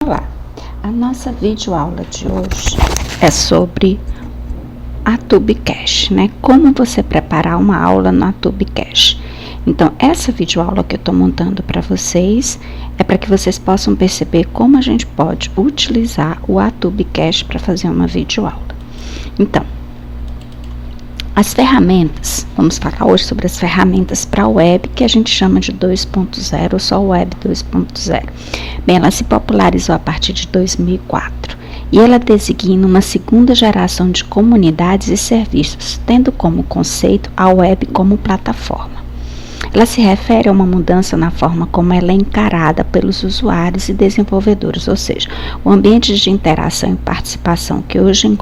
Olá, a nossa videoaula de hoje é sobre a Tubecash, né? Como você preparar uma aula na Tubecash. Então, essa videoaula que eu estou montando para vocês é para que vocês possam perceber como a gente pode utilizar o Tubecash para fazer uma videoaula. Então, as ferramentas, vamos falar hoje sobre as ferramentas para a web, que a gente chama de 2.0, ou só web 2.0. Bem, ela se popularizou a partir de 2004 e ela designa uma segunda geração de comunidades e serviços, tendo como conceito a web como plataforma. Ela se refere a uma mudança na forma como ela é encarada pelos usuários e desenvolvedores, ou seja, o ambiente de interação e participação que hoje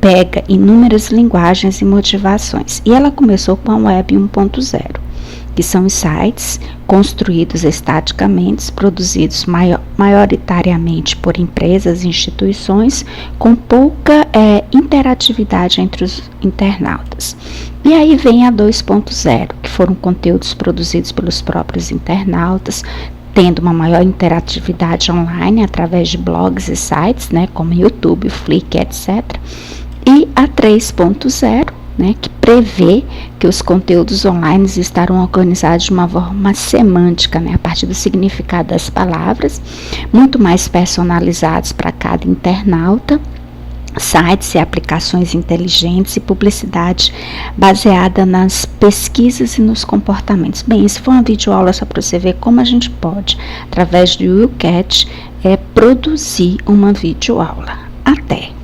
pega inúmeras linguagens e motivações. E ela começou com a Web 1.0, que são os sites construídos estaticamente, produzidos maioritariamente por empresas e instituições, com pouca interatividade entre os internautas. E aí vem a 2.0, que foram conteúdos produzidos pelos próprios internautas, tendo uma maior interatividade online através de blogs e sites, né, como YouTube, Flickr, etc. E a 3.0, né, que prevê que os conteúdos online estarão organizados de uma forma semântica, né, a partir do significado das palavras, muito mais personalizados para cada internauta, sites e aplicações inteligentes e publicidade baseada nas pesquisas e nos comportamentos. Bem, isso foi uma videoaula só para você ver como a gente pode, através do UCAT, produzir uma videoaula. Até!